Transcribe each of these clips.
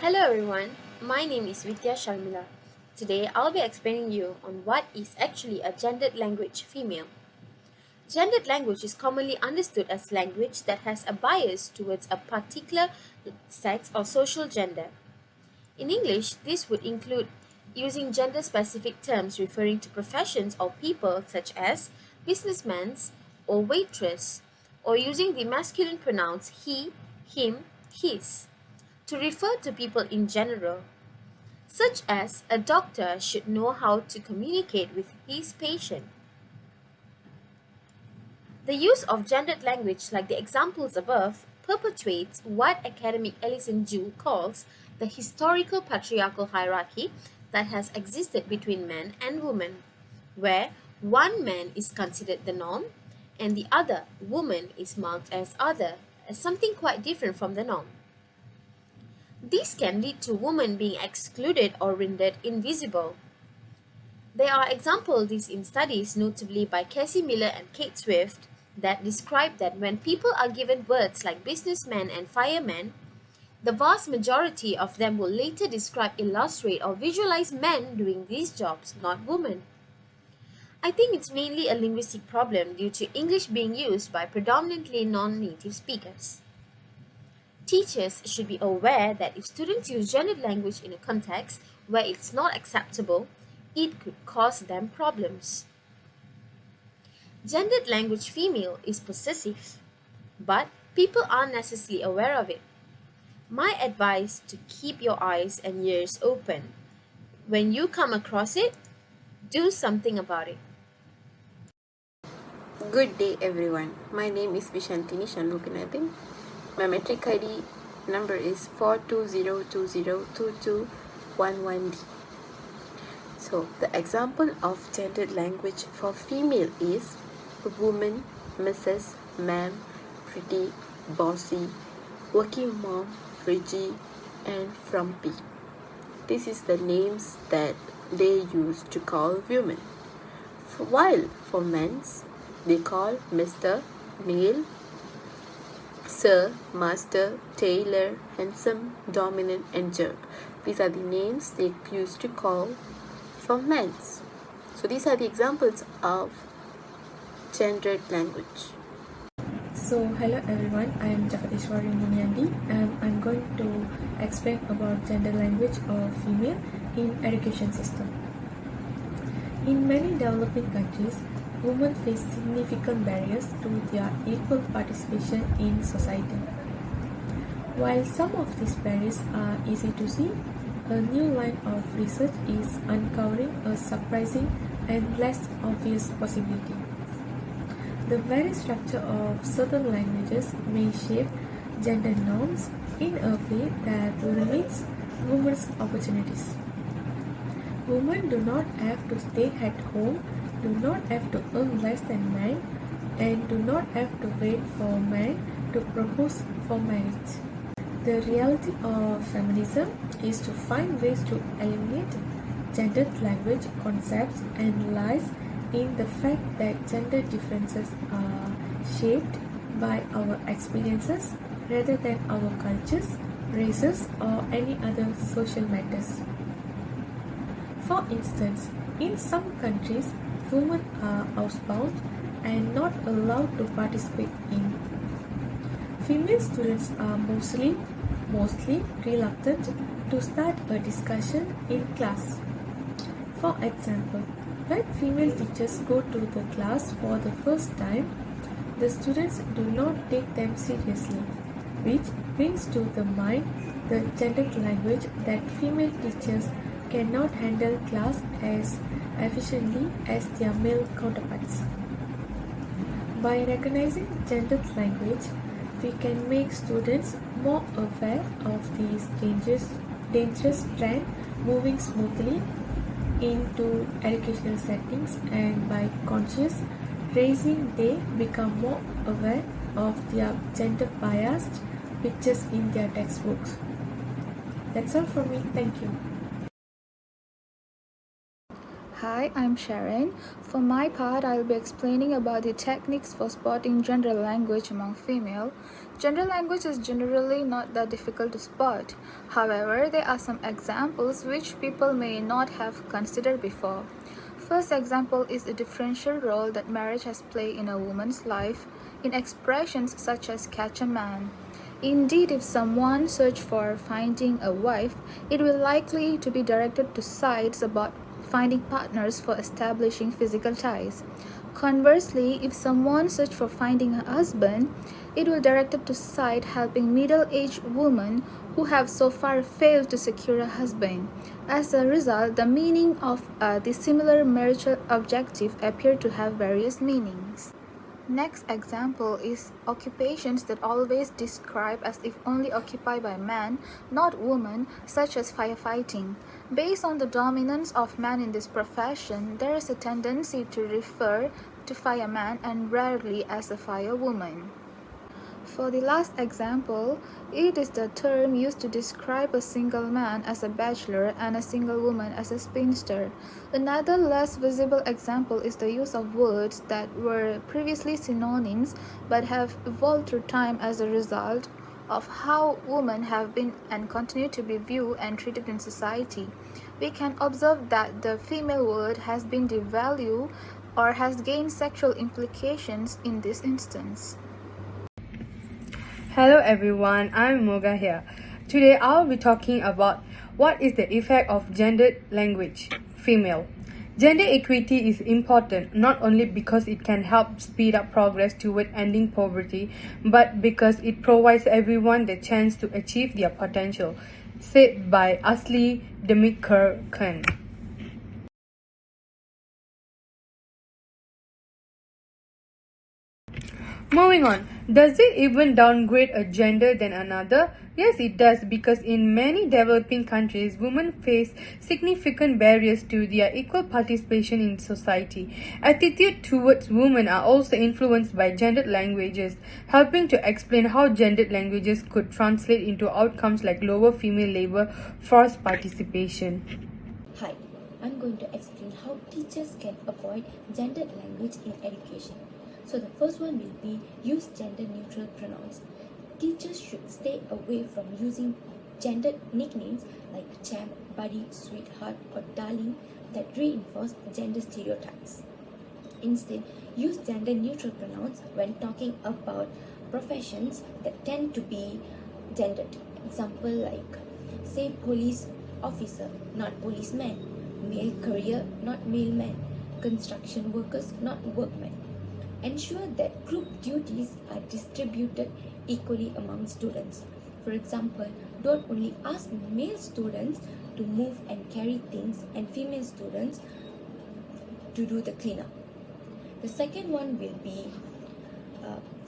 Hello everyone, my name is Vidya Sharmila. Today I'll be explaining you on what is actually a gendered language female. Gendered language is commonly understood as language that has a bias towards a particular sex or social gender. In English, this would include using gender specific terms referring to professions or people such as businessmen or waitress, or using the masculine pronouns he, him, his to refer to people in general, such as a doctor should know how to communicate with his patient. The use of gendered language, like the examples above, perpetuates what academic Alison Ju calls the historical patriarchal hierarchy that has existed between men and women, where one man is considered the norm and the other woman is marked as other, as something quite different from the norm. This can lead to women being excluded or rendered invisible. There are examples of this in studies, notably by Cassie Miller and Kate Swift, that describe that when people are given words like businessman and fireman, the vast majority of them will later describe, illustrate, or visualize men doing these jobs, not women. I think it's mainly a linguistic problem due to English being used by predominantly non-native speakers. Teachers should be aware that if students use gendered language in a context where it's not acceptable, it could cause them problems. Gendered language female is possessive, but people aren't necessarily aware of it. My advice to keep your eyes and ears open. When you come across it, do something about it. Good day everyone. My name is Vishantini Shanmuganathan. My metric ID number is 420202211D. So the example of gendered language for female is woman, Mrs., ma'am, pretty, bossy, working mom, fridgy, and frumpy. This is the names that they use to call women. While for men's, they call Mr., male, Sir, Master, Tailor, Handsome, Dominant, and Jerk. These are the names they used to call for men's. So these are the examples of gendered language. So hello everyone, I am Jagadishwari Munyandi and I'm going to explain about gender language of female in education system. In many developing countries, women face significant barriers to their equal participation in society. While some of these barriers are easy to see, a new line of research is uncovering a surprising and less obvious possibility. The very structure of certain languages may shape gender norms in a way that limits women's opportunities. Women do not have to stay at home, do not have to earn less than men, and do not have to wait for men to propose for marriage. The reality of feminism is to find ways to eliminate gendered language concepts and lies in the fact that gender differences are shaped by our experiences rather than our cultures, races, or any other social matters. For instance, in some countries, women are housebound and not allowed to participate in. Female students are mostly reluctant to start a discussion in class. For example, when female teachers go to the class for the first time, the students do not take them seriously, which brings to the mind the gendered language that female teachers cannot handle class as efficiently as their male counterparts. By recognizing gendered language, we can make students more aware of these dangerous trend moving smoothly into educational settings, and by conscious raising they become more aware of their gender biased pictures in their textbooks. That's all from me. Thank you. Hi, I'm Sharon. For my part, I'll be explaining about the techniques for spotting gender language among female. Gender language is generally not that difficult to spot. However, there are some examples which people may not have considered before. First example is the differential role that marriage has played in a woman's life in expressions such as catch a man. Indeed, if someone search for finding a wife, it will likely to be directed to sites about finding partners for establishing physical ties. Conversely, if someone search for finding a husband, it will directed to site helping middle-aged women who have so far failed to secure a husband. As a result, the meaning of the similar marital objective appear to have various meanings. Next example is occupations that always describe as if only occupied by men, not women, such as firefighting. Based on the dominance of men in this profession, there is a tendency to refer to fireman and rarely as a firewoman. For the last example, it is the term used to describe a single man as a bachelor and a single woman as a spinster. Another less visible example is the use of words that were previously synonyms but have evolved through time as a result of how women have been and continue to be viewed and treated in society. We can observe that the female word has been devalued or has gained sexual implications in this instance. Hello everyone, I'm Moga here. Today I'll be talking about what is the effect of gendered language, female. Gender equity is important not only because it can help speed up progress toward ending poverty, but because it provides everyone the chance to achieve their potential, said by Asli Demikerken. Moving on, does it even downgrade a gender than another? Yes, it does, because in many developing countries, women face significant barriers to their equal participation in society. Attitude towards women are also influenced by gendered languages, helping to explain how gendered languages could translate into outcomes like lower female labor force participation. Hi, I'm going to explain how teachers can avoid gendered language in education. So the first one will be use gender neutral pronouns. Teachers should stay away from using gendered nicknames like champ, buddy, sweetheart, or darling that reinforce gender stereotypes. Instead, use gender neutral pronouns when talking about professions that tend to be gendered. Example like say police officer, not policeman, male career, not male man, construction workers, not workmen. Ensure that group duties are distributed equally among students. For example, don't only ask male students to move and carry things and female students to do the cleanup. The second one will be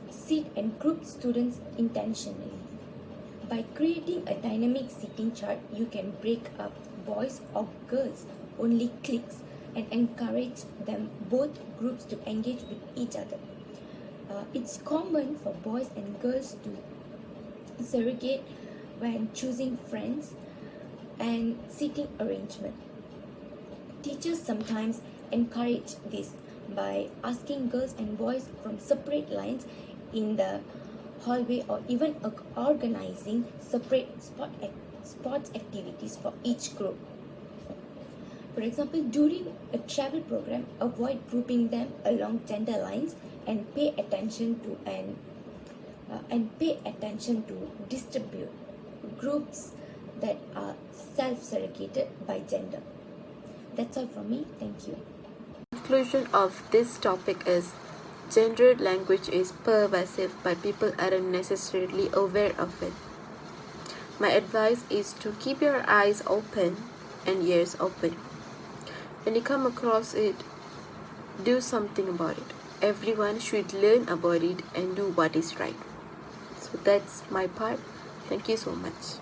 seat and group students intentionally. By creating a dynamic seating chart, you can break up boys or girls only cliques and encourage them both groups to engage with each other. It's common for boys and girls to segregate when choosing friends and seating arrangement. Teachers sometimes encourage this by asking girls and boys from separate lines in the hallway or even organizing separate sports activities for each group. For example, during a travel program, avoid grouping them along gender lines and pay attention to distribute groups that are self-segregated by gender. That's all from me. Thank you. Conclusion of this topic is gendered language is pervasive, but people aren't necessarily aware of it. My advice is to keep your eyes open and ears open. When you come across it, do something about it. Everyone should learn about it and do what is right. So that's my part. Thank you so much.